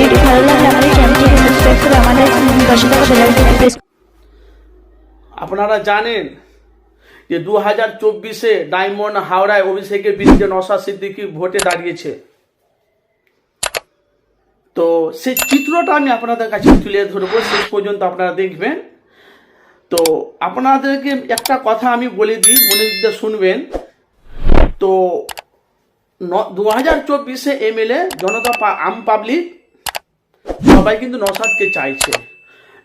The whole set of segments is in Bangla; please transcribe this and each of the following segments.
ভিডিওটি ভালো লাগলে আমাদের চ্যানেলটিকে সাবস্ক্রাইব করে আমাদের পাশে থাকা বেল আইকনটি প্রেস। আপনারা জানেন যে 2024-এ ডায়মন্ড হাওড়ায় অভিষেকের বিরুদ্ধে নওশাদ সিদ্দিকী ভোটে দাঁড়িয়েছে। তো সেই চিত্রটা আমি আপনাদের কাছে তুলে ধরবো, শেষ পর্যন্ত আপনারা দেখবেন। তো আপনাদেরকে একটা কথা আমি বলে দিই, মনে দিতে শুনবেন। তো 2024-এ এমএলএ জনতা আম পাবলিক সবাই কিন্তু নওশাদকে চাইছে,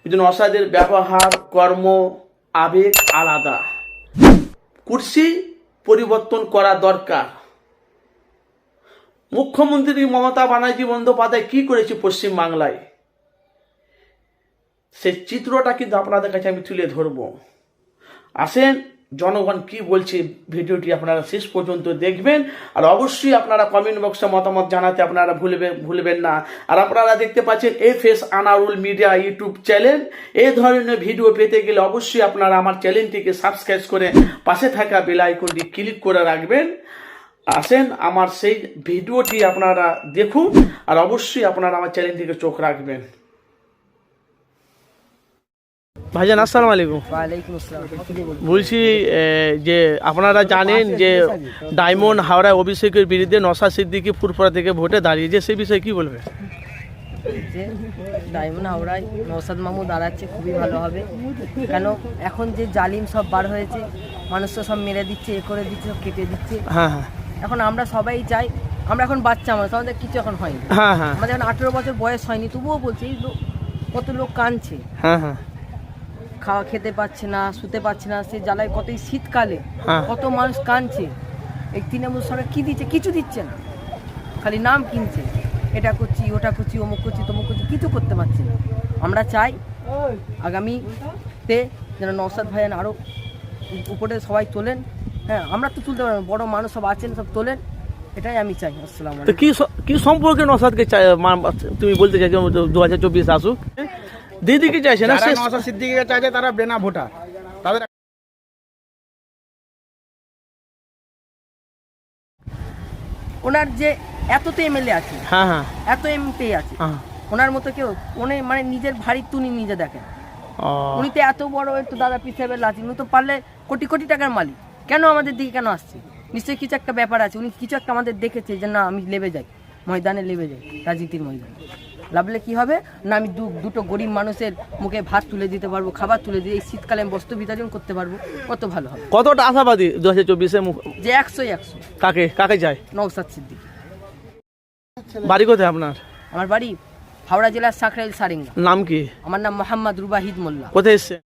কিন্তু নওশাদের ব্যবহার, কর্ম, আবেগ আলাদা। কুর্সি পরিবর্তন করা দরকার। মুখ্যমন্ত্রী মমতা ব্যানার্জি বন্দ্যোপাধ্যায় কি করেছে পশ্চিমবাংলায়, সেই চিত্রটা কিন্তু আপনাদের কাছে আমি তুলে ধরব। আসেন জনগণ কি বলছে, ভিডিওটি আপনারা শেষ পর্যন্ত দেখবেন। আর অবশ্যই আপনারা কমেন্ট বক্সে মতামত জানাতে আপনারা ভুলবেন না। আর আপনারা দেখতে পাচ্ছেন FS Anarul media YouTube channel. এই ধরনের ভিডিও পেতে গেলে অবশ্যই আপনারা আমার চ্যানেলটিকে সাবস্ক্রাইব করে পাশে থাকা বেল আইকনটি ক্লিক করে রাখবেন। আসেন আমার সেই ভিডিওটি আপনারা দেখুন, আর অবশ্যই আপনারা আমার চ্যানেলটিকে চোখ রাখবেন। ভাইজান আসসালামু আলাইকুম। ওয়ালাইকুম আসসালাম। বলছি যে আপনারা জানেন যে ডায়মন্ড হাওড়ায় অভিষেকের বিরুদ্ধে নওশাদ সিদ্দিকী ফুরফুরা থেকে ভোটে দাঁড়িয়েছে, সেই বিষয়ে কি বলবে? যে ডায়মন্ড হাওড়ায় নওশাদ মামু দাঁড়াচ্ছে, খুবই ভালো হবে। কেন এখন যে জালিম সব বার হয়েছে, মানুষ তো সব মেরে দিচ্ছে, এ করে দিচ্ছে, সব কেটে দিচ্ছে। হ্যাঁ হ্যাঁ এখন আমরা সবাই চাই, আমরা এখন বাচ্চা মানুষ, আমাদের কিছু এখন হয়নি। হ্যাঁ হ্যাঁ আমাদের এখন 18 বছর বয়স হয়নি, তবুও বলছি এই কত লোক কাঁদছে, হ্যাঁ হ্যাঁ খাওয়া খেতে পাচ্ছে না, শুতে পাচ্ছে না, সে জ্বালায় কত এই শীতকালে হ্যাঁ। কত মানুষ কাঁদছে। এই তৃণমূল সরকার কি দিচ্ছে? কিছু দিচ্ছে না, খালি নাম কিনছে। এটা করছি, ওটা করছি, অমুক করছি, তমুক করছি, কিছু করতে পারছি না। আমরা চাই আগামীতে যেন নওশাদ ভাইয়ান আরও উপরে সবাই তোলেন। হ্যাঁ, আমরা তো তুলতে পারবো, বড় মানুষ সব আছেন, সব তোলেন, এটাই আমি চাই। আসসালামু তো আলাইকুম। কি সম্পর্কে নওশাদকে তুমি বলতে চাইছো 2024 আসুক? দিদিকে চাইছে না, যারা নওশাদ সিদ্দিকীকে চাইছে তারা বেনা ভোটার। তাদের ওনার যে এত তো এমএলএ আছে, হ্যাঁ হ্যাঁ এত এমপি আছে, হ্যাঁ। ওনার মতো কেউ উনি মানে নিজের ভারী তুনি নিজে দেখেন। ও, উনি তো এত বড় একটু দাদা পিসাবের লাঠি, উনি তো পারলে কোটি কোটি টাকার মালিক, কেন আমাদের দিকে কেন আসছে? নিশ্চয়ই কিছু একটা ব্যাপার আছে, উনি কিছু একটা আমাদের দেখেছে যে না আমি লেবে যাই, ময়দানে লেবে যাই, রাজনীতির ময়দানে লাভলে কি হবে না, আমি দুটো গরিব মানুষের মুখে ভাত তুলে দিতে পারবো, খাবার তুলে দিয়ে এই শীতকালে আমি বস্ত্র বিতরণ করতে পারবো, কত ভালো হবে। কতটা আশাবাদী 2024-এ? যে 100 কাকে কাকে চায়? নওশাদ সিদ্দিকী। বাড়ি কোথায় আপনার? আমার বাড়ি হাওড়া জেলার সাকরাইল সারেঙ্গা। নাম কি? আমার নাম মোহাম্মদ রুবাহিদ মোল্লা। কোথায় এসছে?